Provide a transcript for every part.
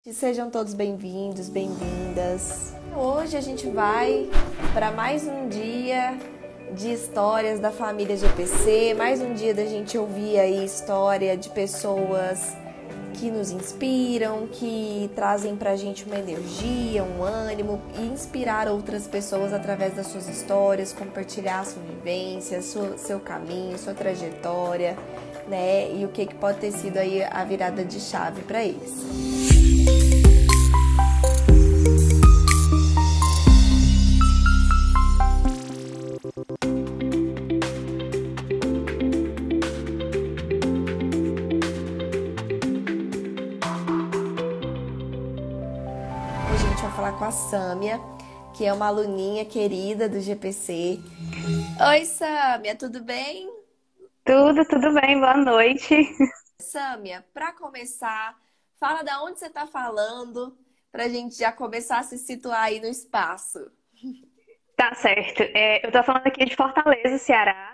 Sejam todos bem-vindos, bem-vindas. Hoje a gente vai para mais um dia de histórias da família GPC, mais um dia da gente ouvir aí história de pessoas que nos inspiram, que trazem pra gente uma energia, um ânimo e inspirar outras pessoas através das suas histórias, compartilhar a sua vivência, seu caminho, sua trajetória, né? E o que pode ter sido aí a virada de chave para eles. Hoje a gente vai falar com a Sâmia, que é uma aluninha querida do GPC. Oi, Sâmia, tudo bem? Tudo bem, boa noite. Sâmia, para começar, fala da onde você está falando, para a gente já começar a se situar aí no espaço. Tá certo. Eu tô falando aqui de Fortaleza, Ceará.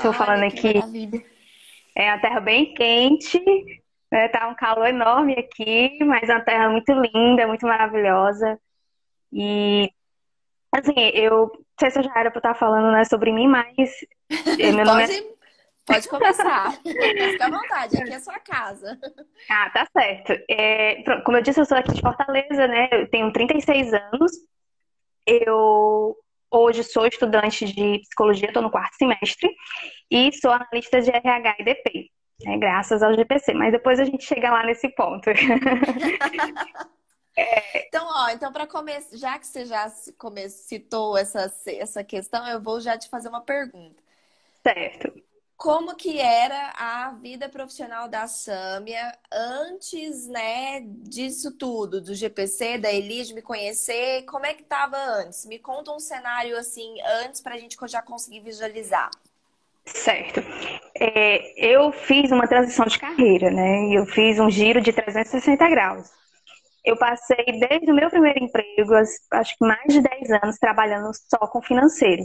Tô falando Olha que aqui, maravilha. é uma terra bem quente, né? Tá um calor enorme aqui, mas é uma terra muito linda, muito maravilhosa. E, assim, eu não sei se eu já era pra estar falando, né, sobre mim, mas meu nome é... Pode, pode começar. Fica à vontade, aqui é a sua casa. Ah, tá certo. Pronto, como eu disse, eu sou aqui de Fortaleza, né? Eu tenho 36 anos. Eu hoje sou estudante de psicologia, estou no quarto semestre, e sou analista de RH e DP, né, graças ao GPC. Mas depois a gente chega lá nesse ponto. Então, então para começar, já que você já citou essa questão, eu vou já te fazer uma pergunta. Certo. Como que era a vida profissional da Sâmia antes, né, disso tudo, do GPC, da Elis, de me conhecer? Como é que tava antes? Me conta um cenário assim antes pra gente já conseguir visualizar. Certo. Eu fiz uma transição de carreira, né? Eu fiz um giro de 360 graus. Eu passei desde o meu primeiro emprego, acho que mais de 10 anos, trabalhando só com financeiro,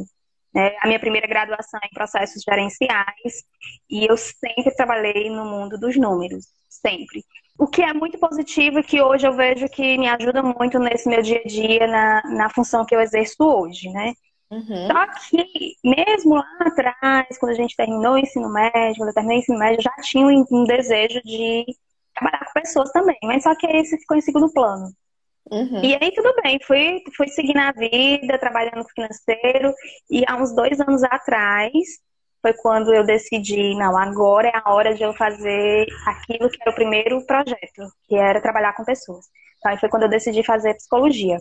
né? A minha primeira graduação é em processos gerenciais e eu sempre trabalhei no mundo dos números, sempre. O que é muito positivo e que hoje eu vejo que me ajuda muito nesse meu dia a dia, na função que eu exerço hoje, né? Uhum, Só que, mesmo lá atrás, quando a gente terminou o ensino médio, quando eu terminei o ensino médio, eu já tinha um desejo de trabalhar com pessoas também, mas só que esse ficou em segundo plano. E uhum. aí tudo bem, fui seguindo a vida, trabalhando com financeiro, e há uns 2 anos atrás foi quando eu decidi, não, agora é a hora de eu fazer aquilo que era o primeiro projeto, que era trabalhar com pessoas. Então aí foi quando eu decidi fazer psicologia.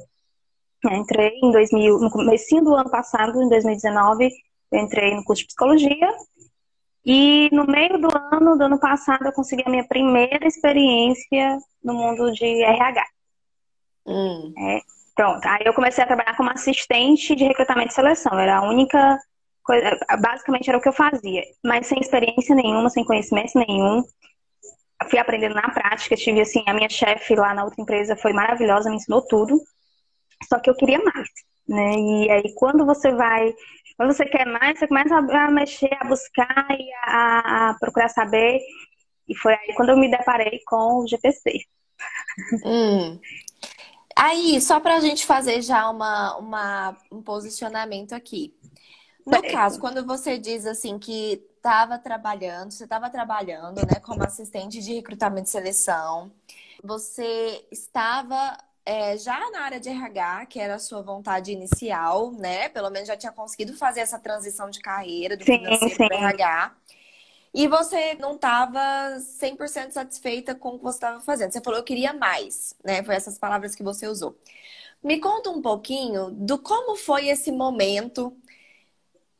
Eu entrei no comecinho do ano passado, em 2019, eu entrei no curso de psicologia, e no meio do ano passado, eu consegui a minha primeira experiência no mundo de RH. Hum. Pronto, aí eu comecei a trabalhar como assistente de recrutamento e seleção. Era a única coisa, basicamente era o que eu fazia, mas sem experiência nenhuma, sem conhecimento nenhum. Eu fui aprendendo na prática, tive assim, a minha chefe lá na outra empresa foi maravilhosa, me ensinou tudo, só que eu queria mais, né? E aí quando você quer mais, você começa a mexer, a buscar e a procurar saber, e foi aí quando eu me deparei com o GPC. Hum. Aí, só para a gente fazer já um posicionamento aqui. No caso, Certo. quando você diz assim que você estava trabalhando, né, como assistente de recrutamento e seleção, você estava já na área de RH, que era a sua vontade inicial, né? Pelo menos já tinha conseguido fazer essa transição de carreira do Sim, financeiro para o sim. RH. E você não estava 100% satisfeita com o que você estava fazendo. Você falou, eu queria mais, né? Foi essas palavras que você usou. Me conta um pouquinho do como foi esse momento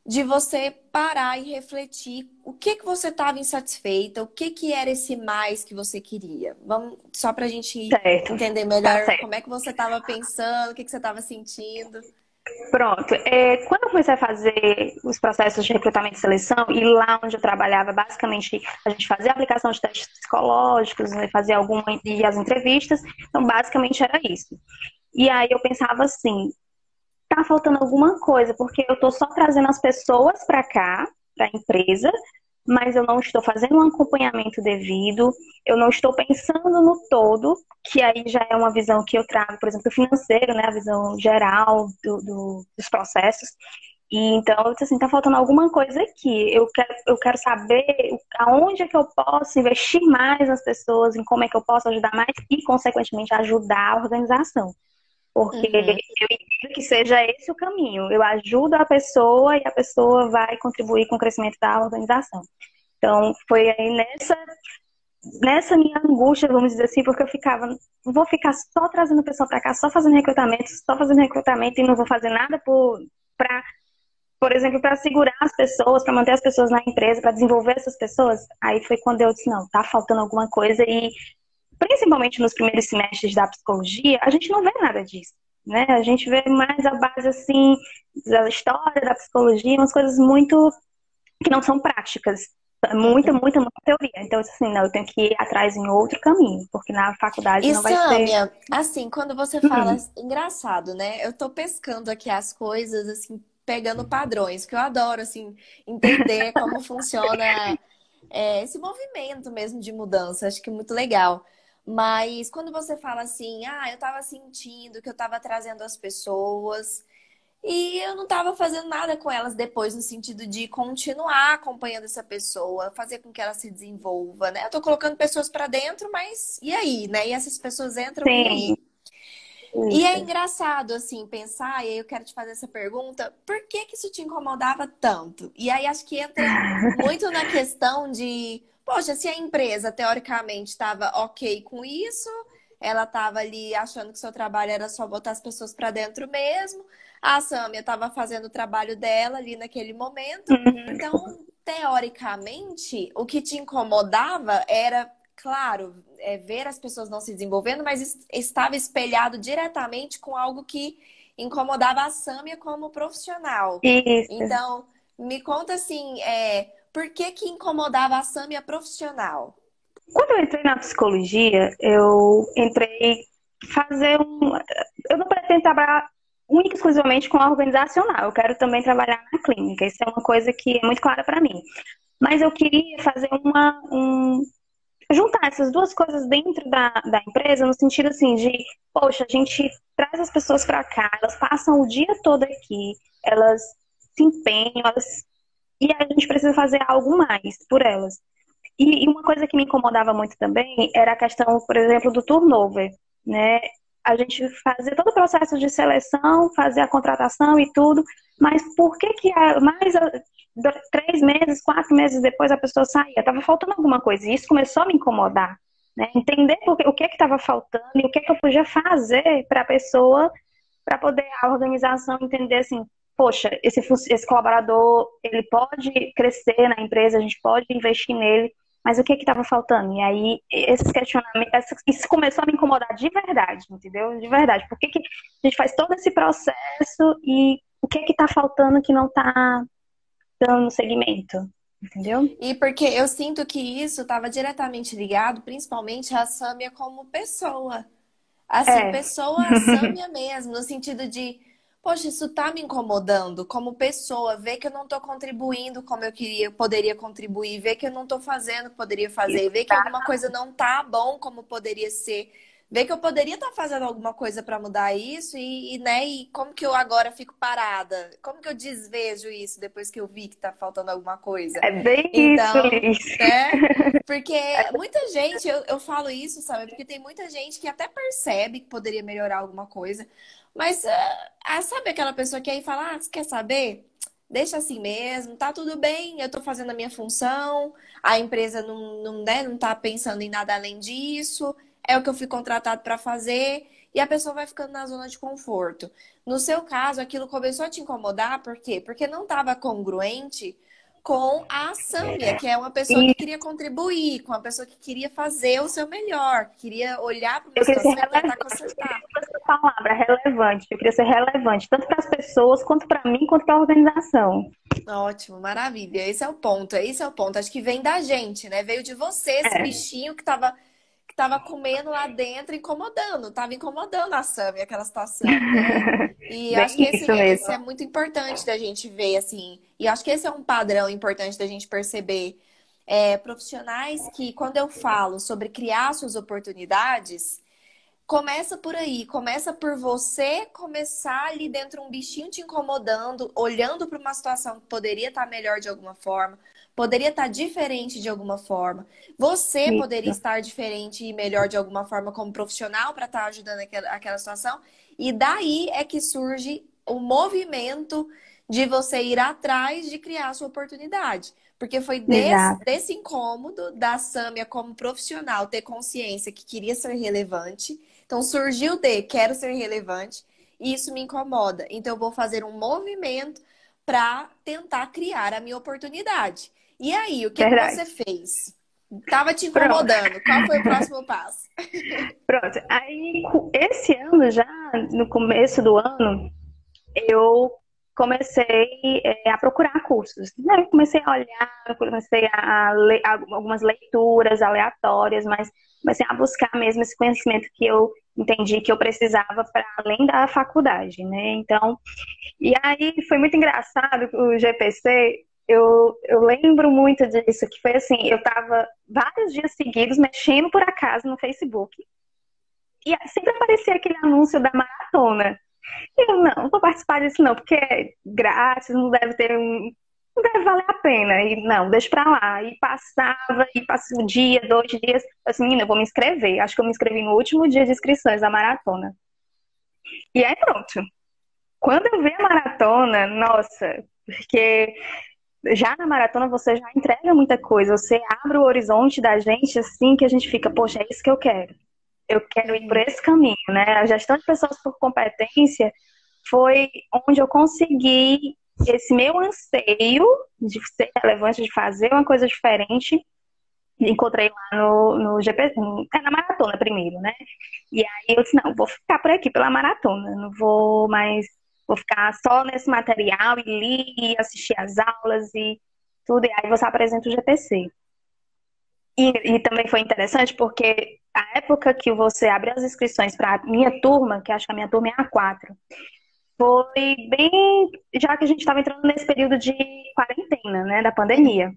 de você parar e refletir o que que você estava insatisfeita, o que que era esse mais que você queria. Vamos só para a gente Certo. entender Tá melhor como certo. é que você estava pensando, o que que você estava sentindo. Pronto. Quando eu comecei a fazer os processos de recrutamento e seleção, e lá onde eu trabalhava, basicamente, a gente fazia a aplicação de testes psicológicos, né, fazia e as entrevistas, então basicamente era isso. E aí eu pensava assim, tá faltando alguma coisa, porque eu tô só trazendo as pessoas para cá, para a empresa, mas eu não estou fazendo um acompanhamento devido, eu não estou pensando no todo, que aí já é uma visão que eu trago, por exemplo, do financeiro, né, a visão geral dos processos. E então, eu disse assim, tá faltando alguma coisa aqui. Eu quero saber aonde é que eu posso investir mais nas pessoas, em como é que eu posso ajudar mais e, consequentemente, ajudar a organização. Porque Uhum. eu entendo que seja esse o caminho. Eu ajudo a pessoa e a pessoa vai contribuir com o crescimento da organização. Então, foi aí nessa minha angústia, vamos dizer assim, porque eu ficava, vou ficar só trazendo pessoa para cá, só fazendo recrutamento e não vou fazer nada por exemplo, para segurar as pessoas, para manter as pessoas na empresa, para desenvolver essas pessoas. Aí foi quando eu disse, não, tá faltando alguma coisa e principalmente nos primeiros semestres da psicologia, a gente não vê nada disso, né? A gente vê mais a base, assim, da história da psicologia, umas coisas muito que não são práticas. Muita teoria. Então, assim, não, eu tenho que ir atrás em outro caminho, porque na faculdade E não vai ser. Sâmia, assim, quando você fala, Hum, engraçado, né? Eu tô pescando aqui as coisas, assim, pegando padrões, que eu adoro, assim, entender como funciona esse movimento mesmo de mudança, acho que é muito legal. Mas quando você fala assim, ah, eu tava sentindo que eu tava trazendo as pessoas e eu não tava fazendo nada com elas depois, no sentido de continuar acompanhando essa pessoa, fazer com que ela se desenvolva, né? Eu tô colocando pessoas pra dentro, mas e aí, né? E essas pessoas entram, e sim, aí? E é isso. engraçado, assim, pensar, e aí eu quero te fazer essa pergunta, por que que isso te incomodava tanto? E aí acho que entra muito na questão de, poxa, se a empresa teoricamente estava ok com isso, ela estava ali achando que seu trabalho era só botar as pessoas para dentro mesmo, a Sâmia estava fazendo o trabalho dela ali naquele momento, Uhum. então, teoricamente, o que te incomodava era, claro, ver as pessoas não se desenvolvendo, mas estava espelhado diretamente com algo que incomodava a Sâmia como profissional. Isso. Então, me conta assim, por que que incomodava a Sâmia profissional? Quando eu entrei na psicologia, eu entrei fazer um. Eu não pretendo trabalhar única e exclusivamente com a organizacional. Eu quero também trabalhar na clínica. Isso é uma coisa que é muito clara para mim. Mas eu queria fazer juntar essas duas coisas dentro da empresa, no sentido assim de, poxa, a gente traz as pessoas para cá, elas passam o dia todo aqui, elas se empenham, e a gente precisa fazer algo mais por elas. E uma coisa que me incomodava muito também era a questão, por exemplo, do turnover, né? A gente fazia todo o processo de seleção, fazia a contratação e tudo, mas por que que 3 meses, 4 meses depois a pessoa saía? Tava faltando alguma coisa e isso começou a me incomodar, né? Entender o que estava faltando e o que eu podia fazer para a pessoa, para poder a organização entender assim, poxa, esse colaborador, ele pode crescer na empresa, a gente pode investir nele, mas o que estava faltando? E aí, esses questionamentos, isso começou a me incomodar de verdade, entendeu? De verdade. Por que que a gente faz todo esse processo e o que está faltando que não está dando segmento? Entendeu? E porque eu sinto que isso estava diretamente ligado, principalmente à Sâmia como pessoa. Assim, É. pessoa Sâmia mesmo, no sentido de, poxa, isso tá me incomodando como pessoa, ver que eu não tô contribuindo como eu queria, poderia contribuir, ver que eu não tô fazendo o que poderia fazer, ver que alguma coisa não tá bom como poderia ser, ver que eu poderia estar fazendo alguma coisa para mudar isso né, e como que eu agora fico parada? Como que eu desvejo isso depois que eu vi que tá faltando alguma coisa? É bem isso, Então, Liz. né? Porque muita gente, eu falo isso, sabe? Porque tem muita gente que até percebe que poderia melhorar alguma coisa, mas sabe aquela pessoa que aí fala, você quer saber? Deixa assim mesmo, tá tudo bem, eu tô fazendo a minha função, a empresa né, não tá pensando em nada além disso, é o que eu fui contratado para fazer, e a pessoa vai ficando na zona de conforto. No seu caso, aquilo começou a te incomodar, por quê? Porque não estava congruente com a Sâmia, que é uma pessoa que E queria contribuir, com uma pessoa que queria fazer o seu melhor, que queria olhar para uma eu queria ser situação e tentar relevante, consertar. essa palavra, relevante. Eu queria ser relevante, tanto para as pessoas, quanto para mim, quanto para a organização. Ótimo, maravilha. Esse é o ponto, esse é o ponto. Acho que vem da gente, né? Veio de você esse É. bichinho que tava comendo lá dentro, incomodando, tava incomodando a Sâmia, aquela situação. E eu Bem acho que esse, isso mesmo. esse é muito importante da gente ver, assim. E eu acho que esse é um padrão importante da gente perceber. profissionais que, quando eu falo sobre criar suas oportunidades, começa por aí, começa por você começar ali dentro um bichinho te incomodando, olhando para uma situação que poderia estar melhor de alguma forma, poderia estar diferente de alguma forma. Você poderia Isso. estar diferente e melhor de alguma forma como profissional para estar ajudando aquela situação. E daí é que surge o movimento de você ir atrás de criar a sua oportunidade. Porque foi Exato. desse incômodo da Sâmia como profissional ter consciência que queria ser relevante. Então surgiu de quero ser relevante e isso me incomoda. Então eu vou fazer um movimento para tentar criar a minha oportunidade. E aí, o que que Verdade. você fez? Tava te Pronto. incomodando. Qual foi o próximo passo? Pronto. Aí, esse ano já, no começo do ano, eu comecei a procurar cursos. Né? Eu comecei a olhar, eu comecei a ler algumas leituras aleatórias, mas comecei a buscar mesmo esse conhecimento que eu entendi que eu precisava para além da faculdade, né? Então, e aí foi muito engraçado o GPC. Eu lembro muito disso, que foi assim, eu estava vários dias seguidos mexendo por acaso no Facebook. E sempre aparecia aquele anúncio da maratona. Eu não vou participar disso não, porque é grátis, não deve ter não deve valer a pena. E não, deixa pra lá. E passava um dia, 2 dias. Eu assim, menina, eu vou me inscrever. Acho que eu me inscrevi no último dia de inscrições da maratona. E aí pronto. Quando eu vi a maratona, nossa, porque já na maratona você já entrega muita coisa. Você abre o horizonte da gente assim que a gente fica, poxa, é isso que eu quero. Eu quero ir por Uhum. esse caminho, né? A gestão de pessoas por competência foi onde eu consegui esse meu anseio de ser relevante, de fazer uma coisa diferente. Encontrei lá no GP, na maratona primeiro, né? E aí eu disse, não, vou ficar por aqui pela maratona, não vou mais, vou ficar só nesse material e li, e assistir as aulas e tudo, e aí você apresenta o GPC. E também foi interessante porque a época que você abre as inscrições para a minha turma, que acho que a minha turma é a 4, foi bem, já que a gente estava entrando nesse período de quarentena, né, da pandemia.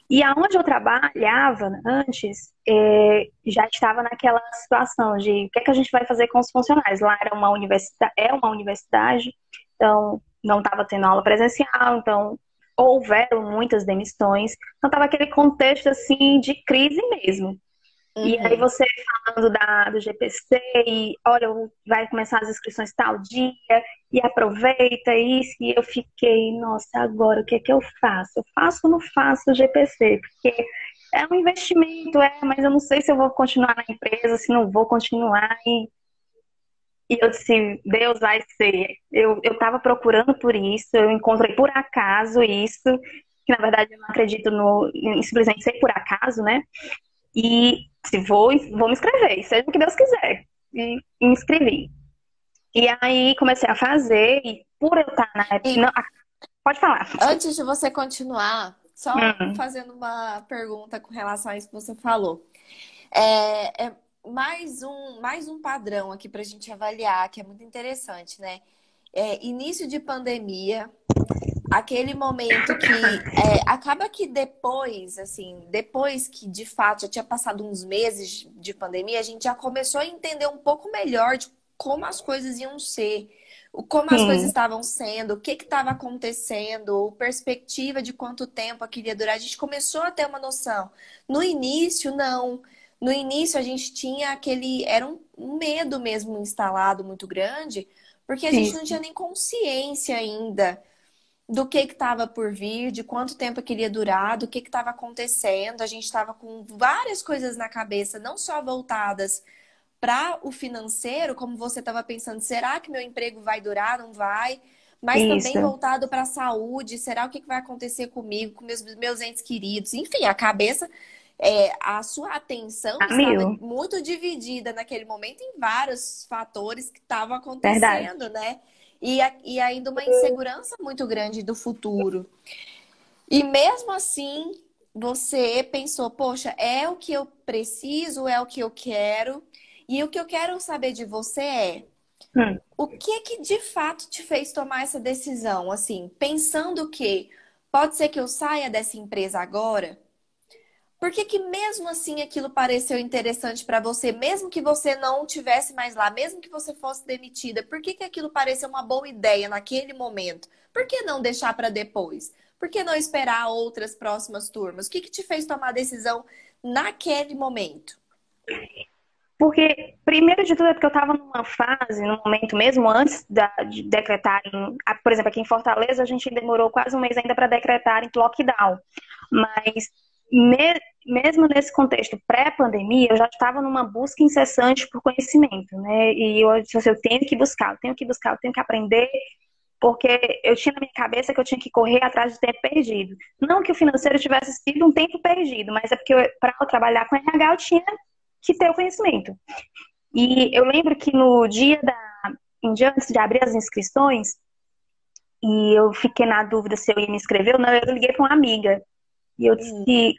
E aonde eu trabalhava antes, já estava naquela situação de o que é que a gente vai fazer com os funcionários. Lá era uma universidade, é uma universidade, então não estava tendo aula presencial, então houveram muitas demissões. Então estava aquele contexto assim de crise mesmo. E aí Uhum. você falando do GPC e olha, vai começar as inscrições tal dia e aproveita isso. E eu fiquei, nossa, agora o que é que eu faço? Eu faço ou não faço o GPC? Porque é um investimento, mas eu não sei se eu vou continuar na empresa, se não vou continuar. E eu disse, Deus vai ser. Eu estava procurando por isso, eu encontrei por acaso isso, que na verdade eu não acredito em simplesmente ser por acaso, né? E se vou me inscrever, seja o que Deus quiser. E me inscrevi. E aí comecei a fazer, e por eu estar na época. E Não, pode falar. antes de você continuar, só Hum, fazendo uma pergunta com relação a isso que você falou. É mais um padrão aqui para a gente avaliar, que é muito interessante, né? Início de pandemia, aquele momento que acaba que depois, assim, depois que de fato já tinha passado uns meses de pandemia, a gente já começou a entender um pouco melhor de como as coisas iam ser, como as coisas sim, estavam sendo, o que estava acontecendo, perspectiva de quanto tempo aquilo ia durar. A gente começou a ter uma noção. No início, não. No início, a gente tinha era um medo mesmo instalado muito grande, porque a gente não isso. tinha nem consciência ainda do que estava por vir, de quanto tempo queria durar, do que estava acontecendo. A gente estava com várias coisas na cabeça, não só voltadas para o financeiro, como você estava pensando, será que meu emprego vai durar, não vai? Mas também Isso. voltado para a saúde, será o que vai acontecer comigo, com meus entes queridos? Enfim, a cabeça, a sua atenção A estava mil. muito dividida naquele momento em vários fatores que estavam Verdade. acontecendo, né? E ainda uma insegurança muito grande do futuro. E mesmo assim, você pensou, poxa, é o que eu preciso, é o que eu quero. E o que eu quero saber de você é Hum, o que que de fato te fez tomar essa decisão? Assim, pensando que Pode ser que eu saia dessa empresa agora. Por que que mesmo assim aquilo pareceu interessante para você, mesmo que você não tivesse mais lá, mesmo que você fosse demitida? Por que que aquilo pareceu uma boa ideia naquele momento? Por que não deixar para depois? Por que não esperar outras próximas turmas? O que que te fez tomar a decisão naquele momento? Porque, primeiro de tudo, é porque eu estava numa fase, num momento mesmo, antes de decretarem, por exemplo, aqui em Fortaleza, a gente demorou quase um mês ainda para decretarem lockdown. Mas, mesmo nesse contexto pré-pandemia, eu já estava numa busca incessante por conhecimento, né? E eu disse assim, eu tenho que buscar, eu tenho que buscar, eu tenho que aprender, porque eu tinha na minha cabeça que eu tinha que correr atrás de tempo perdido. Não que o financeiro tivesse sido um tempo perdido, mas é porque para eu trabalhar com RH eu tinha que ter o conhecimento. E eu lembro que no dia antes de abrir as inscrições, e eu fiquei na dúvida se eu ia me inscrever ou não, eu liguei para uma amiga. E eu disse,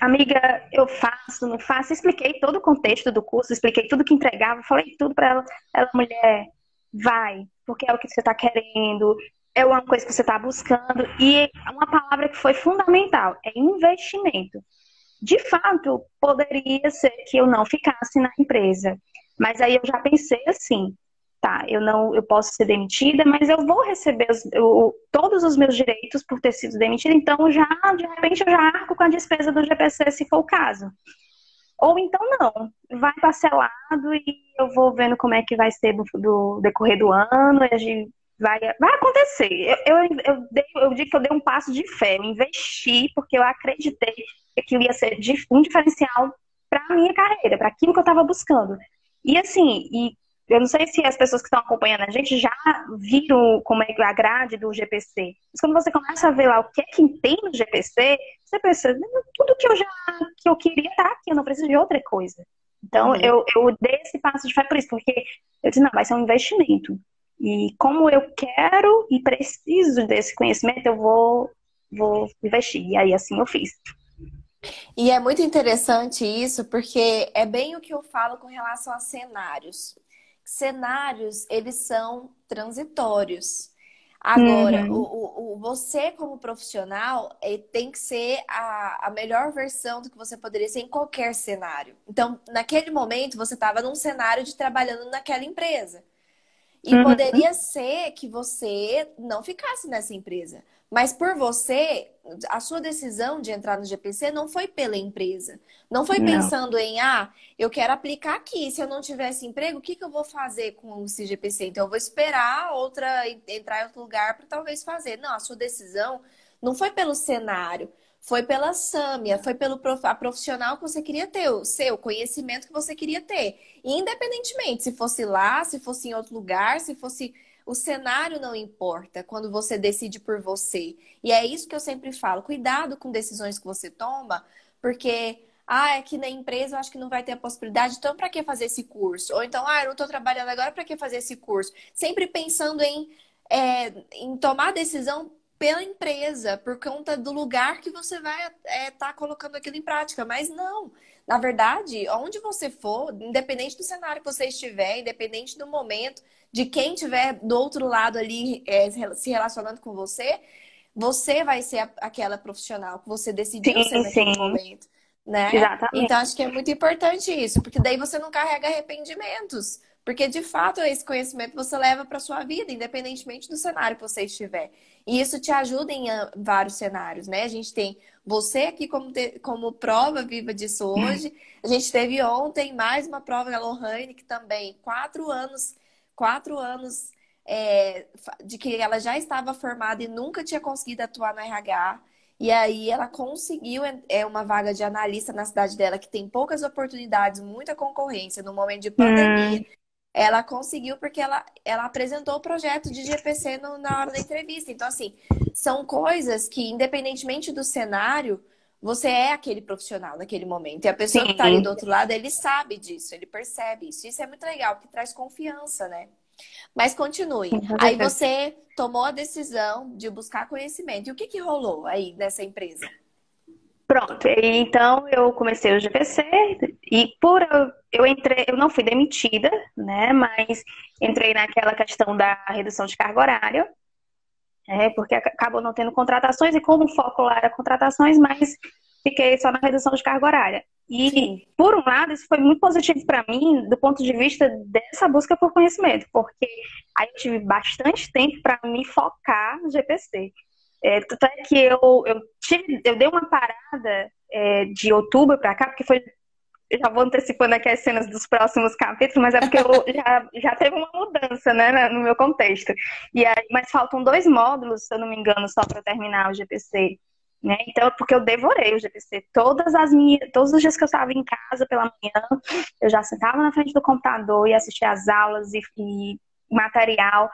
amiga, eu faço, não faço? Expliquei todo o contexto do curso, expliquei tudo que entregava, falei tudo para ela. Ela, mulher, vai, porque é o que você está querendo, é uma coisa que você está buscando. E uma palavra que foi fundamental, é investimento. De fato, poderia ser que eu não ficasse na empresa. Mas aí eu já pensei assim, tá, eu posso ser demitida, mas eu vou receber todos os meus direitos por ter sido demitida, então de repente eu já arco com a despesa do GPC, se for o caso. Ou então não, vai parcelado e eu vou vendo como é que vai ser do decorrer do ano, e a gente vai acontecer. Eu digo que eu dei um passo de fé, eu investi porque eu acreditei que aquilo ia ser um diferencial para a minha carreira, para aquilo que eu estava buscando. E assim, eu não sei se as pessoas que estão acompanhando a gente já viram como é a grade do GPC. Mas quando você começa a ver lá o que é que tem no GPC, você pensa, tudo que eu queria estar aqui, eu não preciso de outra coisa. Então, eu dei esse passo de fé por isso, porque eu disse, não, vai ser um investimento. E como eu quero e preciso desse conhecimento, eu vou investir. E aí, assim, eu fiz. E é muito interessante isso, porque é bem o que eu falo com relação a cenários. Cenários, eles são transitórios. Agora, você como profissional tem que ser a melhor versão do que você poderia ser em qualquer cenário. Então, naquele momento, você estava num cenário de trabalhando naquela empresa. E poderia ser que você não ficasse nessa empresa. Mas por você, a sua decisão de entrar no GPC não foi pela empresa. Não foi pensando em, eu quero aplicar aqui. Se eu não tivesse emprego, o que eu vou fazer com esse GPC? Então, eu vou esperar entrar em outro lugar para talvez fazer. Não, a sua decisão não foi pelo cenário. Foi pela Sâmia, foi pelo profissional que você queria ter, o seu conhecimento que você queria ter. E independentemente, se fosse lá, se fosse em outro lugar, se fosse... O cenário não importa quando você decide por você. E é isso que eu sempre falo. Cuidado com decisões que você toma, porque... é que na empresa eu acho que não vai ter a possibilidade, então para que fazer esse curso? Ou então, eu não estou trabalhando agora, para que fazer esse curso? Sempre pensando em tomar decisão pela empresa, por conta do lugar que você vai estar colocando aquilo em prática. Mas não. Na verdade, onde você for, independente do cenário que você estiver, independente do momento, de quem estiver do outro lado ali se relacionando com você, você vai ser aquela profissional que você decidiu ser naquele momento. Né? Exatamente. Então, acho que é muito importante isso, porque daí você não carrega arrependimentos. Porque, de fato, esse conhecimento você leva para sua vida, independentemente do cenário que você estiver. E isso te ajuda em vários cenários, né? A gente tem você aqui como prova viva disso hoje. A gente teve ontem mais uma prova da Lohane, que também, 4 anos de que ela já estava formada e nunca tinha conseguido atuar no RH. E aí ela conseguiu uma vaga de analista na cidade dela, que tem poucas oportunidades, muita concorrência no momento de pandemia. Ela conseguiu porque ela apresentou o projeto de GPC na hora da entrevista. Então, assim, são coisas que, independentemente do cenário, você é aquele profissional naquele momento. E a pessoa que está ali do outro lado, ele sabe disso, ele percebe isso. Isso é muito legal, porque traz confiança, né? Mas continue. Aí você tomou a decisão de buscar conhecimento. E o que rolou aí nessa empresa? Pronto, então eu comecei o GPC e eu não fui demitida, né? Mas entrei naquela questão da redução de carga horária. porque acabou não tendo contratações e como o foco lá era contratações, mas fiquei só na redução de carga horária. E, Sim. por um lado, isso foi muito positivo para mim, do ponto de vista dessa busca por conhecimento, porque aí eu tive bastante tempo para me focar no GPC. Tanto é que eu dei uma parada de outubro para cá, porque foi. Eu já vou antecipando aqui as cenas dos próximos capítulos, mas é porque eu já teve uma mudança, né, no meu contexto. E aí, mas faltam 2 módulos, se eu não me engano, só para terminar o GPC. Né? Então, porque eu devorei o GPC. Todos os dias que eu estava em casa pela manhã, eu já sentava na frente do computador e assistia às aulas e material.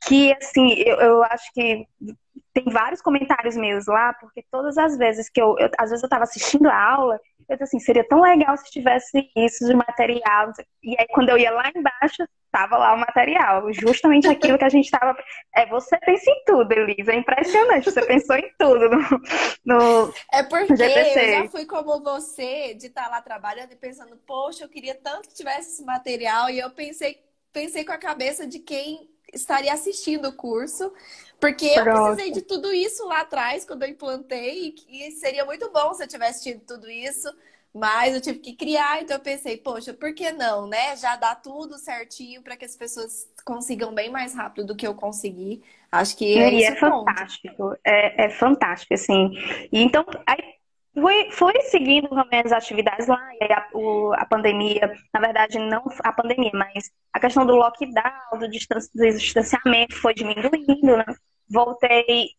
Que, assim, eu acho que tem vários comentários meus lá, porque todas as vezes que às vezes eu estava assistindo a aula, eu disse assim, seria tão legal se tivesse isso de material. E aí, quando eu ia lá embaixo, tava lá o material, justamente aquilo que a gente estava. Você pensa em tudo, Elisa, é impressionante, você pensou em tudo É no porque eu já GPC. fui como você, de estar lá trabalhando e pensando, poxa, eu queria tanto que tivesse esse material, e eu pensei com a cabeça de quem estaria assistindo o curso, porque eu precisei Pronto. de tudo isso lá atrás, quando eu implantei, e seria muito bom se eu tivesse tido tudo isso, mas eu tive que criar, então eu pensei, poxa, por que não, né? Já dá tudo certinho para que as pessoas consigam bem mais rápido do que eu consegui. Acho que é E esse é o ponto. fantástico, é fantástico, assim. E então, aí fui seguindo também as atividades lá, e aí a pandemia, na verdade, não a pandemia, mas a questão do lockdown, do distanciamento foi diminuindo, né? Voltei,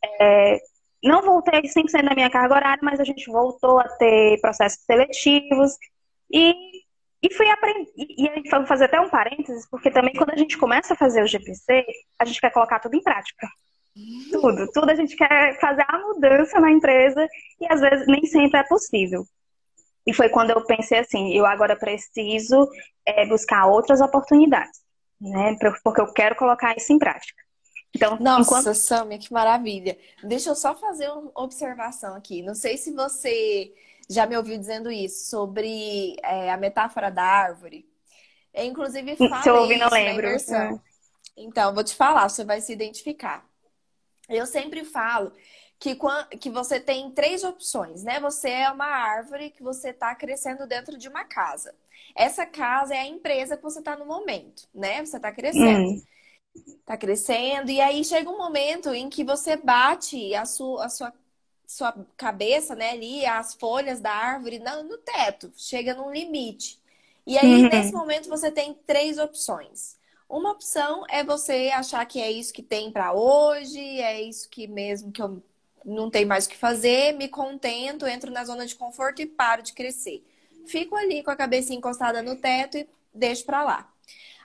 não voltei 100% da minha carga horária, mas a gente voltou a ter processos seletivos e, e fui aprender. E aí, vou fazer até um parênteses, porque também quando a gente começa a fazer o GPC, a gente quer colocar tudo em prática. Tudo a gente quer fazer a mudança na empresa e às vezes nem sempre é possível. E foi quando eu pensei assim, eu agora preciso buscar outras oportunidades, né? Porque eu quero colocar isso em prática. Então, enquanto Nossa, Samia, que maravilha. Deixa eu só fazer uma observação aqui. Não sei se você já me ouviu dizendo isso sobre a metáfora da árvore. Eu, inclusive, se eu ouvir falei não isso na lembro. imersão. Então, vou te falar, você vai se identificar. Eu sempre falo que você tem três opções, né? Você é uma árvore que você está crescendo dentro de uma casa. Essa casa é a empresa que você está no momento, né? Você está crescendo. Hum, Tá crescendo, e aí chega um momento em que você bate sua cabeça, né, ali, as folhas da árvore no teto, chega num limite. E aí, nesse uhum, momento, você tem três opções. Uma opção é você achar que é isso que tem para hoje, é isso que mesmo que eu não tenho mais o que fazer, me contento, entro na zona de conforto e paro de crescer. Fico ali com a cabeça encostada no teto e deixo para lá.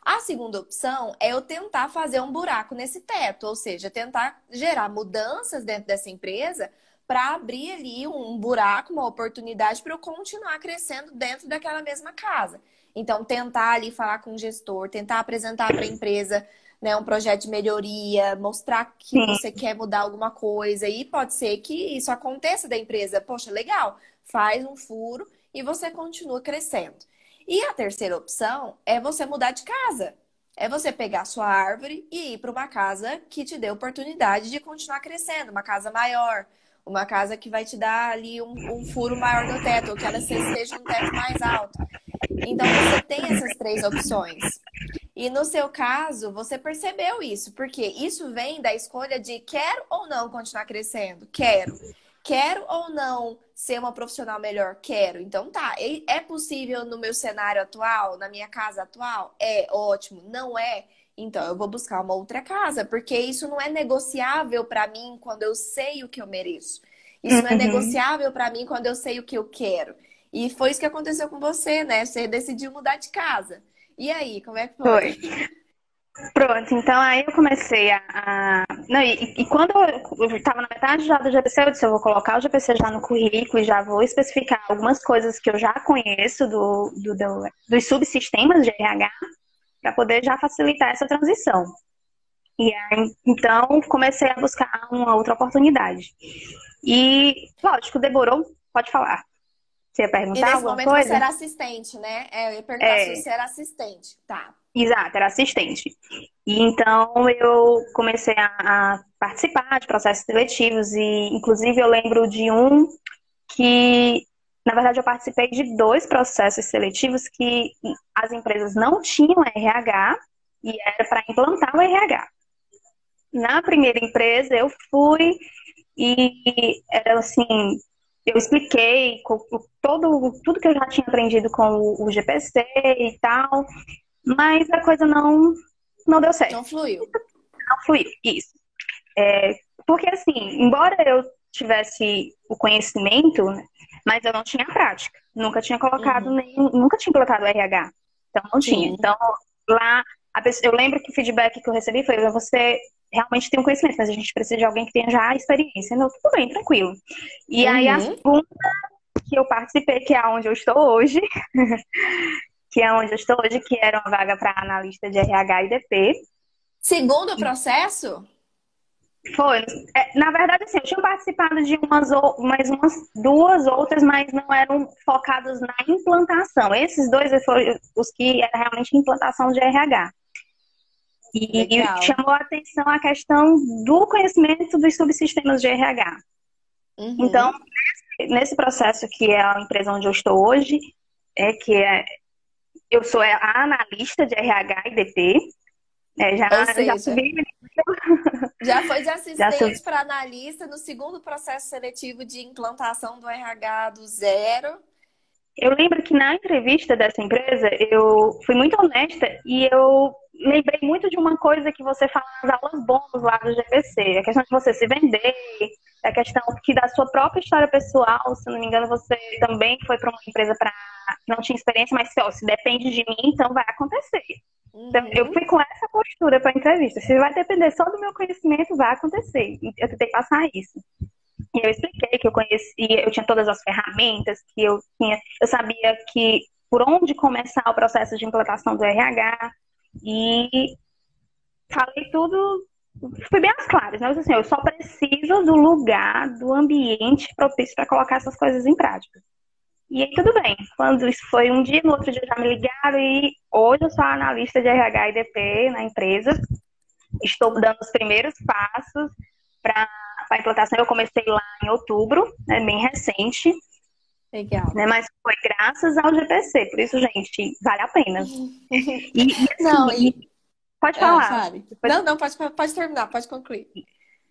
A segunda opção é eu tentar fazer um buraco nesse teto, ou seja, tentar gerar mudanças dentro dessa empresa para abrir ali um buraco, uma oportunidade para eu continuar crescendo dentro daquela mesma casa. Então, tentar ali falar com o gestor, tentar apresentar para a empresa, né, um projeto de melhoria, mostrar que você sim, quer mudar alguma coisa. E pode ser que isso aconteça da empresa. Poxa, legal, faz um furo e você continua crescendo. E a terceira opção é você mudar de casa. É você pegar a sua árvore e ir para uma casa que te dê oportunidade de continuar crescendo, uma casa maior, uma casa que vai te dar ali um furo maior no teto, ou que ela esteja um teto mais alto. Então você tem essas três opções. E no seu caso, você percebeu isso, porque isso vem da escolha de quero ou não continuar crescendo? Quero. Quero ou não ser uma profissional melhor? Quero. Então tá, é possível no meu cenário atual, na minha casa atual? É ótimo. Não é? Então eu vou buscar uma outra casa, porque isso não é negociável para mim quando eu sei o que eu mereço. Isso não é uhum. negociável para mim quando eu sei o que eu quero. E foi isso que aconteceu com você, né? Você decidiu mudar de casa. E aí, como é que foi? Foi. Pronto, então aí eu comecei Não, e quando eu estava na metade já do GPC, eu disse, eu vou colocar o GPC já no currículo e já vou especificar algumas coisas que eu já conheço dos subsistemas de RH para poder já facilitar essa transição. E aí, então, comecei a buscar uma outra oportunidade. E, lógico, demorou. Pode falar. Você ia E perguntar nesse alguma momento você coisa? era assistente, né? Eu ia perguntar se É, você era assistente. Tá. exato, era assistente. E então eu comecei a participar de processos seletivos e, inclusive, eu lembro de um que, na verdade, eu participei de 2 processos seletivos que as empresas não tinham RH e era para implantar o RH. Na primeira empresa, eu fui e era assim, eu expliquei tudo que eu já tinha aprendido com o GPC e tal, mas a coisa não deu certo. Não fluiu. Não fluiu, isso. Porque assim, embora eu tivesse o conhecimento, né, mas eu não tinha prática. Nunca tinha colocado nunca tinha colocado o RH. Então não tinha. Sim. Então lá eu lembro que o feedback que eu recebi foi: você realmente tem um conhecimento, mas a gente precisa de alguém que tenha já a experiência. Não, tudo bem, tranquilo. E aí a segunda que eu participei, que é onde eu estou hoje, que era uma vaga para analista de RH e DP. Segundo processo? Foi. Na verdade, assim, eu tinha participado de mais umas 2 outras, mas não eram focados na implantação. Esses 2 foram os que era realmente implantação de RH. E chamou a atenção a questão do conhecimento dos subsistemas de RH. Então, nesse processo, que é a empresa onde eu estou hoje, eu sou a analista de RH e DP. Ou seja, já subi. Já foi de assistente para analista no segundo processo seletivo de implantação do RH do zero. Eu lembro que na entrevista dessa empresa, eu fui muito honesta e eu lembrei muito de uma coisa que você fala nas aulas bônus lá do GPC. A questão de você se vender, a questão que da sua própria história pessoal, se não me engano, você também foi para uma empresa para não tinha experiência, mas se depende de mim, então vai acontecer. Então, eu fui com essa postura para a entrevista. Se vai depender só do meu conhecimento, vai acontecer. E eu tentei passar isso. E eu expliquei que eu conhecia, eu tinha todas as ferramentas, que eu sabia que por onde começar o processo de implantação do RH. E falei tudo, fui bem às claras, né? Assim, eu só preciso do lugar, do ambiente propício para colocar essas coisas em prática. E aí tudo bem. Quando isso foi um dia, no outro dia já me ligaram e hoje eu sou analista de RH e DP na empresa. Estou dando os primeiros passos para a implantação. Eu comecei lá em outubro, né, bem recente. Legal. Né, mas foi graças ao GPC. Por isso, gente, vale a pena. Pode falar. Não, pode terminar, pode concluir.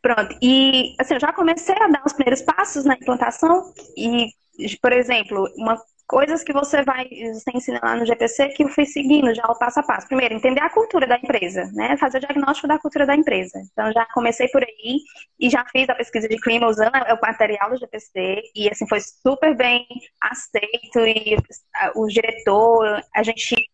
Pronto. E assim, eu já comecei a dar os primeiros passos na implantação e, por exemplo, coisas que você ensina lá no GPC que eu fui seguindo já o passo a passo. Primeiro, entender a cultura da empresa, né? Fazer o diagnóstico da cultura da empresa. Então, já comecei por aí e já fiz a pesquisa de clima usando o material do GPC e, assim, foi super bem aceito e o diretor, a gente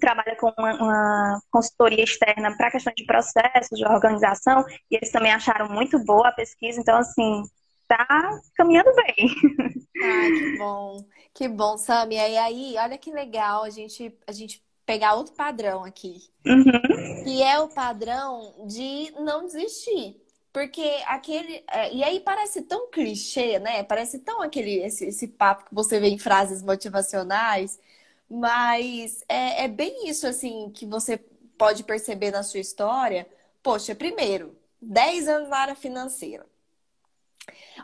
trabalha com uma consultoria externa para questões de processos, de organização, e eles também acharam muito boa a pesquisa, então, assim, tá caminhando bem. Ah, que bom, Sami. E aí, olha que legal a gente pegar outro padrão aqui, que é o padrão de não desistir. Porque e aí parece tão clichê, né? Parece tão esse papo que você vê em frases motivacionais. Mas é bem isso, assim, que você pode perceber na sua história. Poxa, primeiro, 10 anos na área financeira.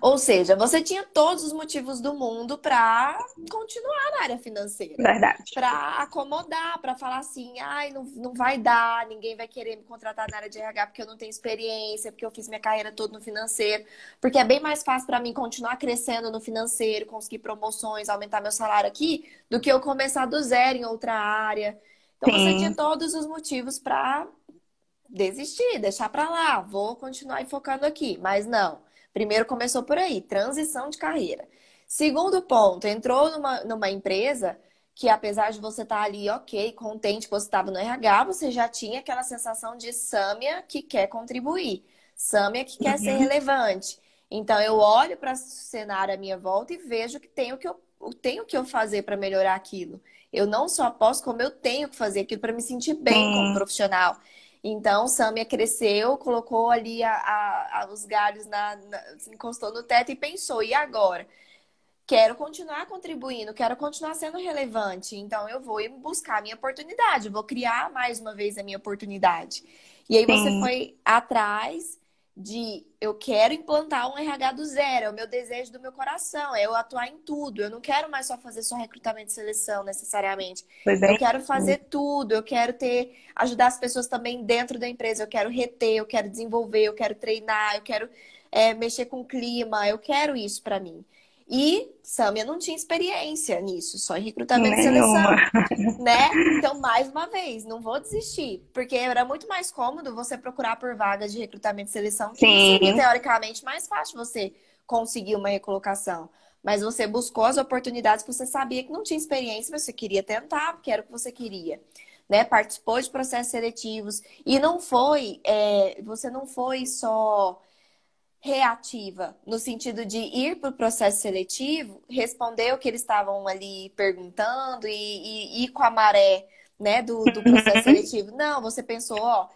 Ou seja, você tinha todos os motivos do mundo para continuar na área financeira. Verdade. Para acomodar, para falar assim, ai, não vai dar, ninguém vai querer me contratar na área de RH porque eu não tenho experiência, porque eu fiz minha carreira toda no financeiro. Porque é bem mais fácil para mim continuar crescendo no financeiro, conseguir promoções, aumentar meu salário aqui, do que eu começar do zero em outra área. Então você tinha todos os motivos para desistir, deixar para lá, vou continuar focando aqui. Mas não. Primeiro começou por aí, transição de carreira. Segundo ponto, entrou numa empresa que, apesar de você estar ali, ok, contente que você estava no RH, você já tinha aquela sensação de Sâmia que quer contribuir, Sâmia que quer ser relevante. Então, eu olho para o cenário à minha volta e vejo que tenho que eu fazer para melhorar aquilo. Eu não só posso, como eu tenho que fazer aquilo para me sentir bem como profissional. Então, Sâmia cresceu, colocou ali os galhos, encostou no teto e pensou, e agora? Quero continuar contribuindo, quero continuar sendo relevante. Então, eu vou buscar a minha oportunidade, vou criar mais uma vez a minha oportunidade. E aí você foi atrás de eu quero implantar um RH do zero, é o meu desejo do meu coração, é eu atuar em tudo. Eu não quero mais só fazer só recrutamento e seleção necessariamente. Foi Eu bem. quero fazer tudo, eu quero ajudar as pessoas também dentro da empresa, eu quero reter, eu quero desenvolver, eu quero treinar, eu quero mexer com o clima, eu quero isso pra mim. E Sâmia não tinha experiência nisso, só em recrutamento e Nenhuma. seleção, né? Então, mais uma vez, não vou desistir, porque era muito mais cômodo você procurar por vagas de recrutamento e seleção, que seria Sim, teoricamente mais fácil você conseguir uma recolocação. Mas você buscou as oportunidades porque você sabia que não tinha experiência, mas você queria tentar, porque era o que você queria. Né? Participou de processos seletivos e não foi, você não foi só reativa, no sentido de ir para o processo seletivo, responder o que eles estavam ali perguntando e ir com a maré, né, do processo seletivo. Não, você pensou, ó,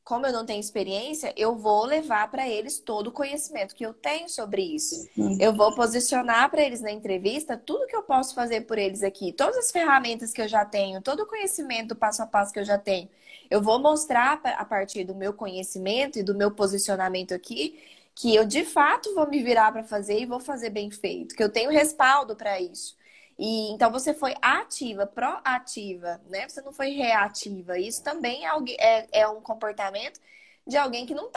como eu não tenho experiência, eu vou levar para eles todo o conhecimento que eu tenho sobre isso. Eu vou posicionar para eles na entrevista tudo que eu posso fazer por eles aqui, todas as ferramentas que eu já tenho, todo o conhecimento do passo a passo que eu já tenho. Eu vou mostrar a partir do meu conhecimento e do meu posicionamento aqui que eu de fato vou me virar para fazer e vou fazer bem feito, que eu tenho respaldo para isso. E então você foi ativa, proativa, né? Você não foi reativa. Isso também é um comportamento de alguém que não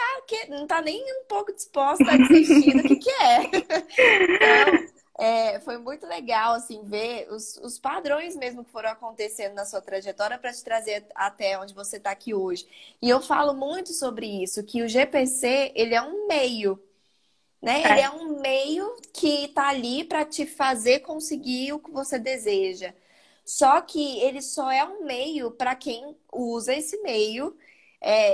tá nem um pouco disposta a desistir do que é. Então, foi muito legal, assim, ver os padrões mesmo que foram acontecendo na sua trajetória para te trazer até onde você está aqui hoje. E eu falo muito sobre isso, que o GPC, ele é um meio, né? Ele é um meio que está ali para te fazer conseguir o que você deseja. Só que ele só é um meio para quem usa esse meio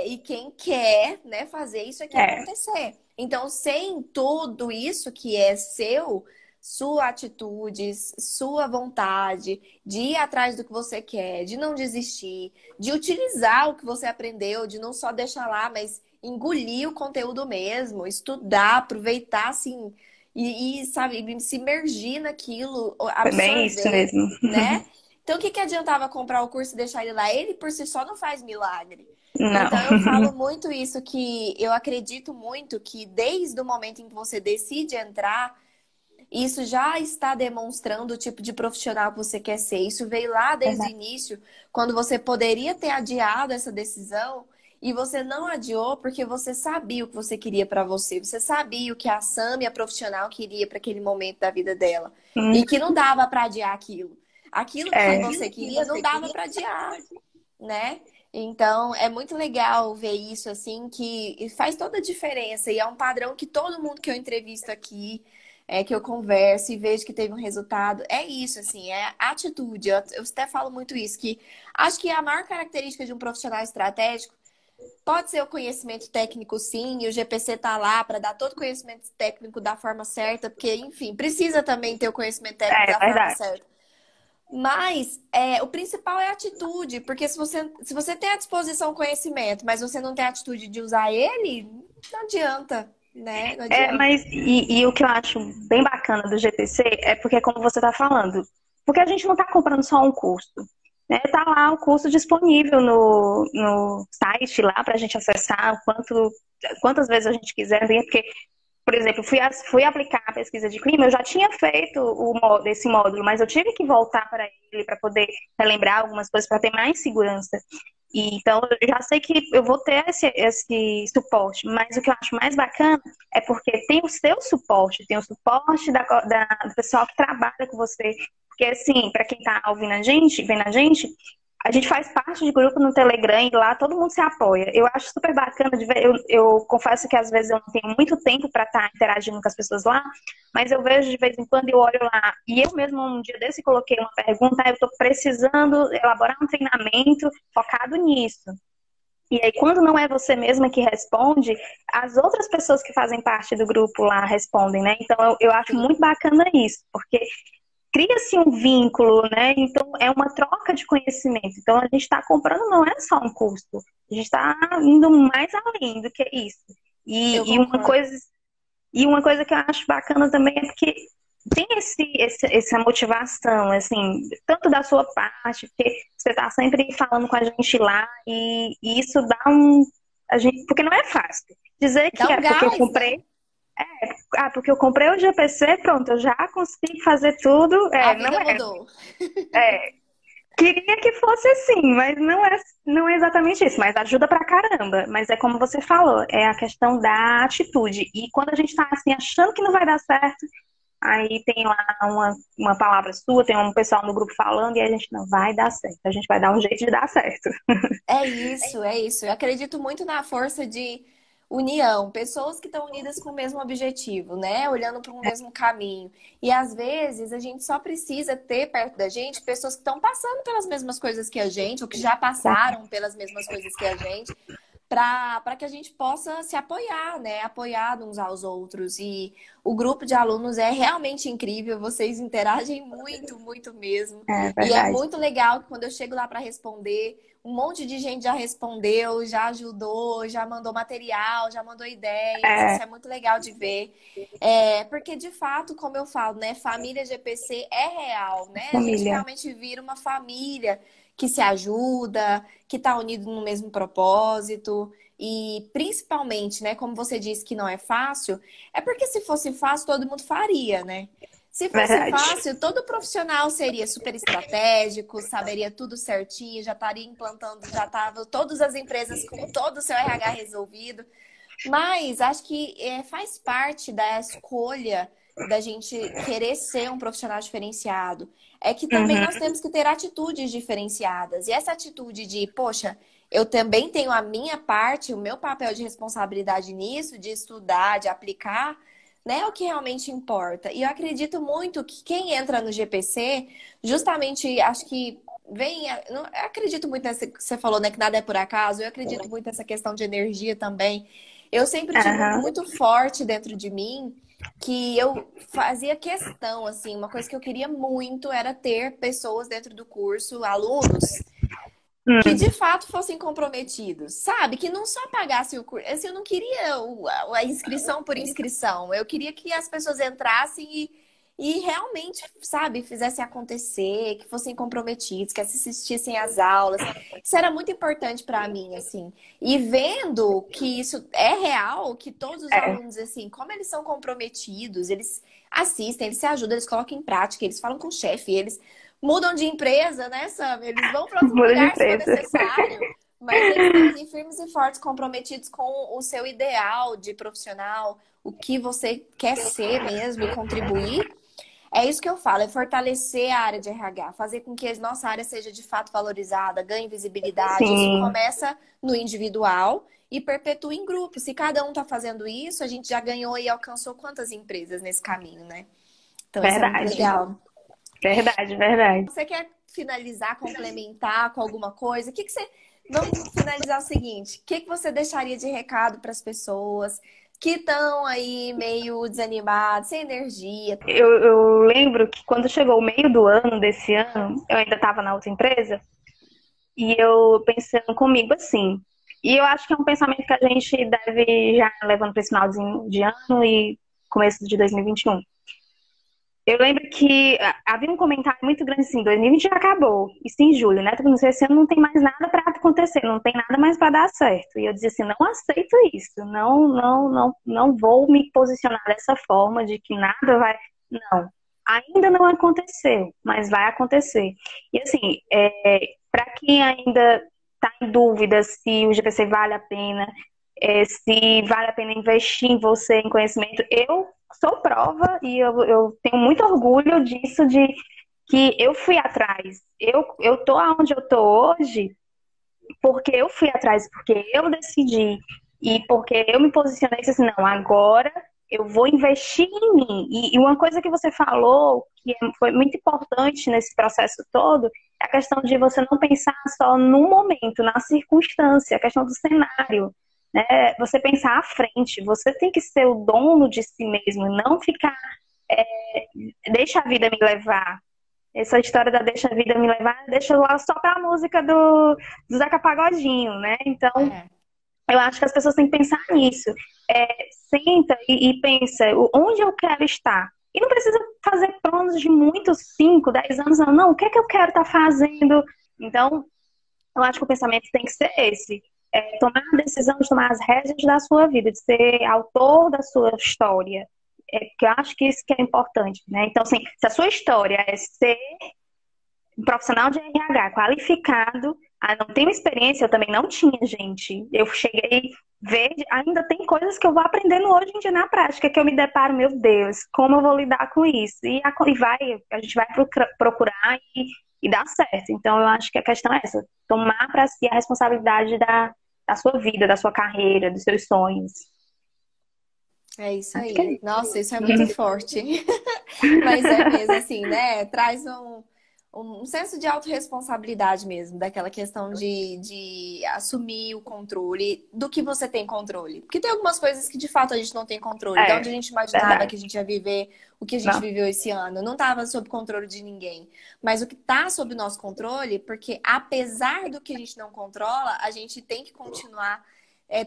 e quem quer, né, fazer isso aqui acontecer. Então, sem tudo isso que é seu, sua atitude, sua vontade de ir atrás do que você quer, de não desistir, de utilizar o que você aprendeu, de não só deixar lá, mas engolir o conteúdo mesmo, estudar, aproveitar, assim, sabe, se imergir naquilo, foi bem isso absorver, mesmo. né? Então, o que que adiantava comprar o curso e deixar ele lá? Ele, por si só, não faz milagre. Não. Então, eu falo muito isso, que eu acredito muito que desde o momento em que você decide entrar, isso já está demonstrando o tipo de profissional que você quer ser. Isso veio lá desde o início, quando você poderia ter adiado essa decisão e você não adiou porque você sabia o que você queria para você. Você sabia o que a Sâmia profissional queria para aquele momento da vida dela. E que não dava para adiar aquilo. Aquilo que você queria não dava para adiar, né? Então, é muito legal ver isso, assim, que faz toda a diferença. E é um padrão que todo mundo que eu entrevisto aqui, que eu converso e vejo que teve um resultado, é isso, assim, é atitude. Eu até falo muito isso, que acho que a maior característica de um profissional estratégico pode ser o conhecimento técnico, sim, e o GPC tá lá para dar todo o conhecimento técnico da forma certa, porque, enfim, precisa também ter o conhecimento técnico da forma certa. Mas o principal é a atitude, porque se você tem à disposição o conhecimento, mas você não tem a atitude de usar ele, não adianta, né? Não adianta. Mas o que eu acho bem bacana do GPC é porque, como você está falando, porque a gente não está comprando só um curso. Né? Tá lá o curso disponível no site lá para a gente acessar quantas vezes a gente quiser, porque, por exemplo, fui aplicar a pesquisa de clima, eu já tinha feito esse módulo, mas eu tive que voltar para ele para poder relembrar algumas coisas, para ter mais segurança. Então, eu já sei que eu vou ter esse suporte, mas o que eu acho mais bacana é porque tem o seu suporte, tem o suporte do pessoal que trabalha com você. Porque, assim, para quem está ouvindo vendo a gente faz parte de grupo no Telegram e lá todo mundo se apoia. Eu acho super bacana de ver. Eu confesso que às vezes eu não tenho muito tempo para estar interagindo com as pessoas lá, mas eu vejo de vez em quando, eu olho lá. E eu mesmo, um dia desse, coloquei uma pergunta: eu estou precisando elaborar um treinamento focado nisso. E aí, quando não é você mesma que responde, as outras pessoas que fazem parte do grupo lá respondem, né? Então, eu acho muito bacana isso, porque cria-se um vínculo, né? Então, é uma troca de conhecimento. Então, a gente está comprando, não é só um custo. A gente está indo mais além do que isso. E uma coisa que eu acho bacana também é porque tem essa motivação, assim, tanto da sua parte, porque você está sempre falando com a gente lá, e isso dá porque não é fácil. Dizer Dá que um é porque eu gás, né? comprei, porque eu comprei o GPC, pronto, eu já consigo fazer tudo. A Não vida é. mudou. É, queria que fosse assim, mas não é exatamente isso, mas ajuda pra caramba. Mas é como você falou, é a questão da atitude. E quando a gente tá assim, achando que não vai dar certo, aí tem lá uma palavra sua, tem um pessoal no grupo falando e a gente não vai dar certo. A gente vai dar um jeito de dar certo. É isso, é isso. Eu acredito muito na força de união, pessoas que estão unidas com o mesmo objetivo, né? Olhando para um mesmo caminho. E às vezes a gente só precisa ter perto da gente pessoas que estão passando pelas mesmas coisas que a gente, ou que já passaram pelas mesmas coisas que a gente, para que a gente possa se apoiar, né? Apoiar uns aos outros. E o grupo de alunos é realmente incrível, vocês interagem muito, muito mesmo. É E é verdade. muito legal que quando eu chego lá para responder, um monte de gente já respondeu, já ajudou, já mandou material, já mandou ideias. É, Isso é muito legal de ver. Porque, de fato, como eu falo, né? Família GPC é real, né? A gente família. realmente vira uma família que se ajuda, que está unido no mesmo propósito. E principalmente, né, como você disse que não é fácil, é porque se fosse fácil, todo mundo faria, né? Se fosse Verdade. fácil, todo profissional seria super estratégico, saberia tudo certinho, já estaria implantando, já estava todas as empresas com todo o seu RH resolvido. Mas acho que faz parte da escolha da gente querer ser um profissional diferenciado. É que também nós Uhum, temos que ter atitudes diferenciadas. E essa atitude de, poxa, eu também tenho a minha parte, o meu papel de responsabilidade nisso, de estudar, de aplicar, né? É o que realmente importa. E eu acredito muito que quem entra no GPC, justamente, acho que vem. Eu acredito muito nessa que você falou, né? Que nada é por acaso. Eu acredito muito nessa questão de energia também. Eu sempre tive aham, muito forte dentro de mim que eu fazia questão, assim, uma coisa que eu queria muito era ter pessoas dentro do curso, alunos, que hum, de fato fossem comprometidos, sabe? Que não só pagassem o curso. Assim, eu não queria a inscrição por inscrição. Eu queria que as pessoas entrassem e realmente, sabe, fizessem acontecer, que fossem comprometidos, que assistissem às aulas. Isso era muito importante para mim, assim. E vendo que isso é real, que todos os é. alunos, assim, como eles são comprometidos, eles assistem, eles se ajudam, eles colocam em prática, eles falam com o chefe, eles mudam de empresa, né, Sam? Eles vão para outro Muda de lugar se for empresa. necessário, mas eles estão ali firmes e fortes, comprometidos com o seu ideal de profissional, o que você quer ser mesmo e contribuir. É isso que eu falo, é fortalecer a área de RH, fazer com que a nossa área seja de fato valorizada, ganhe visibilidade. Isso Sim, começa no individual e perpetua em grupo. Se cada um está fazendo isso, a gente já ganhou e alcançou quantas empresas nesse caminho, né? Então, isso é muito verdade. legal. Verdade, verdade. Você quer finalizar, complementar com alguma coisa? Vamos finalizar o seguinte: o que você deixaria de recado para as pessoas que estão aí meio desanimadas, sem energia? Eu lembro que quando chegou o meio do ano desse ano, eu ainda estava na outra empresa, e eu pensando comigo assim. E eu acho que é um pensamento que a gente deve já levando para esse finalzinho de ano e começo de 2021. Eu lembro que havia um comentário muito grande assim, 2020 já acabou, isso em julho, né? Tipo, esse ano não tem mais nada para acontecer, não tem nada mais para dar certo. E eu dizia assim, não aceito isso, não vou me posicionar dessa forma de que nada vai. Não, ainda não aconteceu, mas vai acontecer. E assim, para quem ainda está em dúvida se o GPC vale a pena, se vale a pena investir em você, em conhecimento, eu sou prova e eu tenho muito orgulho disso, de que eu fui atrás. Eu tô onde eu tô hoje porque eu fui atrás, porque eu decidi e porque eu me posicionei e disse assim, não, agora eu vou investir em mim. E uma coisa que você falou, que foi muito importante nesse processo todo, é a questão de você não pensar só no momento, na circunstância, a questão do cenário, né? Você pensar à frente, você tem que ser o dono de si mesmo, não ficar, é, deixa a vida me levar. Essa história da deixa a vida me levar, deixa lá só pra música do Zeca Pagodinho, né? Então, É. eu acho que as pessoas têm que pensar nisso. Senta e pensa, onde eu quero estar? E não precisa fazer planos de muitos 5, 10 anos, não. Não, o que é que eu quero estar fazendo? Então, eu acho que o pensamento tem que ser esse. tomar a decisão de tomar as rédeas da sua vida, de ser autor da sua história. Que eu acho que isso que é importante, né? Então, assim, se a sua história é ser um profissional de RH qualificado, não tenho experiência, eu também não tinha, gente. Eu cheguei a ver, ainda tem coisas que eu vou aprendendo hoje em dia na prática, que eu me deparo, meu Deus, como eu vou lidar com isso? A gente vai procurar e dá certo. Então, eu acho que a questão é essa, tomar para si a responsabilidade da sua vida, da sua carreira, dos seus sonhos. É isso aí. Nossa, isso é muito forte. Mas é mesmo assim, né? Traz um senso de autorresponsabilidade mesmo, daquela questão de assumir o controle do que você tem controle. Porque tem algumas coisas que de fato a gente não tem controle. De onde a gente imaginava que a gente ia viver o que a gente viveu esse ano. Não estava sob controle de ninguém. Mas o que está sob nosso controle, porque apesar do que a gente não controla, a gente tem que continuar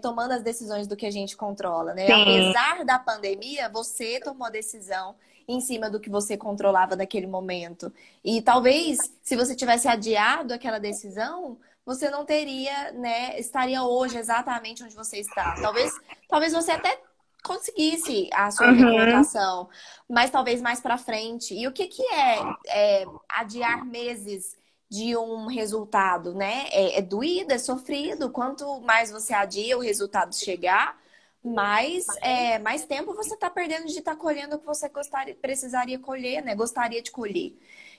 tomando as decisões do que a gente controla, né? Apesar da pandemia, você tomou a decisão em cima do que você controlava naquele momento. E talvez, se você tivesse adiado aquela decisão, você não teria, né, estaria hoje exatamente onde você está. Talvez você até conseguisse a sua recolocação, mas talvez mais para frente. E o que é adiar meses de um resultado, né? É doído, é sofrido. Quanto mais você adia o resultado chegar, mais tempo você está perdendo de estar colhendo o que você precisaria colher, né? Gostaria de colher.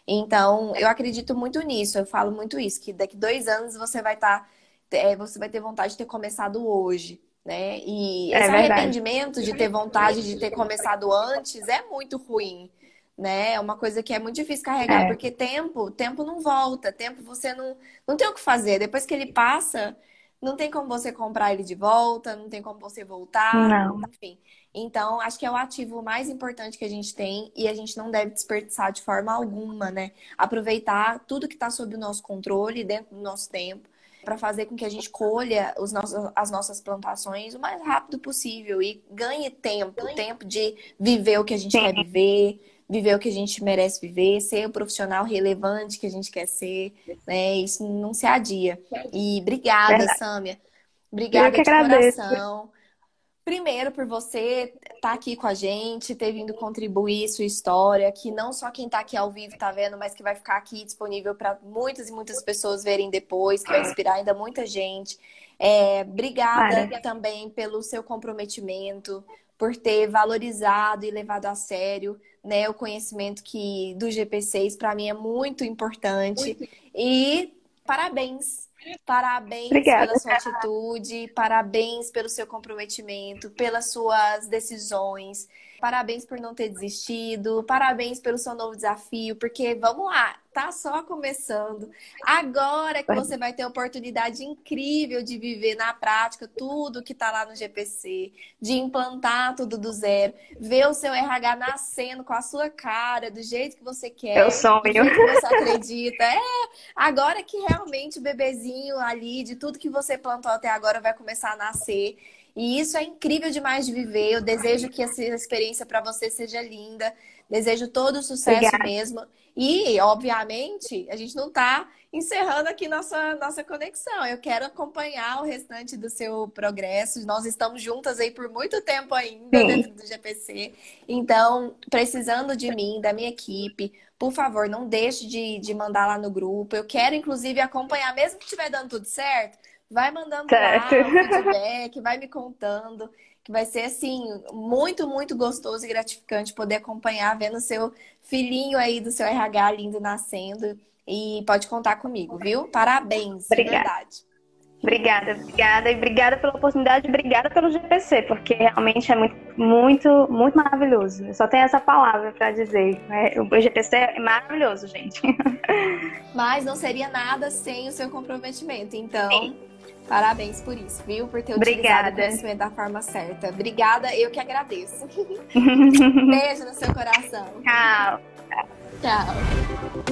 Então, eu acredito muito nisso. Eu falo muito isso, que daqui 2 anos você vai você vai ter vontade de ter começado hoje, né? E esse arrependimento de ter vontade de ter começado antes é muito ruim, né? É uma coisa que é muito difícil carregar, porque tempo não volta, tempo você não tem o que fazer. Depois que ele passa, não tem como você comprar ele de volta, não tem como você voltar, enfim. Então, acho que é o ativo mais importante que a gente tem e a gente não deve desperdiçar de forma alguma, né? Aproveitar tudo que está sob o nosso controle, dentro do nosso tempo, para fazer com que a gente colha as nossas plantações o mais rápido possível e ganhe tempo de viver o que a gente quer viver o que a gente merece viver, ser o profissional relevante que a gente quer ser, né? Isso não se adia. E obrigada, Sâmia. Obrigada de coração. Primeiro, por você estar aqui com a gente, ter vindo contribuir sua história, que não só quem está aqui ao vivo está vendo, mas que vai ficar aqui disponível para muitas e muitas pessoas verem depois, que vai inspirar ainda muita gente. Obrigada também pelo seu comprometimento, por ter valorizado e levado a sério, né, o conhecimento do GP6 para mim é muito importante. E parabéns! Parabéns pela sua atitude, parabéns pelo seu comprometimento, pelas suas decisões, parabéns por não ter desistido, parabéns pelo seu novo desafio, porque vamos lá, tá só começando. Agora que você vai ter a oportunidade incrível de viver na prática tudo que tá lá no GPC, de implantar tudo do zero, ver o seu RH nascendo com a sua cara, do jeito que você quer, eu sonho. do jeito que você acredita. Agora que realmente o bebezinho ali, de tudo que você plantou até agora, vai começar a nascer. E isso é incrível demais de viver. Eu desejo que essa experiência para você seja linda. Desejo todo o sucesso mesmo. E, obviamente, a gente não está encerrando aqui nossa conexão. Eu quero acompanhar o restante do seu progresso. Nós estamos juntas aí por muito tempo ainda dentro do GPC. Então, precisando de mim, da minha equipe, por favor, não deixe de mandar lá no grupo. Eu quero, inclusive, acompanhar, mesmo que estiver dando tudo certo, vai mandando lá o feedback, vai me contando, que vai ser, assim, muito, muito gostoso e gratificante poder acompanhar, vendo o seu filhinho aí do seu RH lindo nascendo. E pode contar comigo, viu? Parabéns, de verdade. Obrigada. E obrigada pela oportunidade, obrigada pelo GPC, porque realmente é muito, muito, muito maravilhoso. Eu só tenho essa palavra para dizer. O GPC é maravilhoso, gente. Mas não seria nada sem o seu comprometimento, então... Parabéns por isso, viu? Por ter utilizado o conhecimento da forma certa. Obrigada, eu que agradeço. Beijo no seu coração. Tchau. Tchau.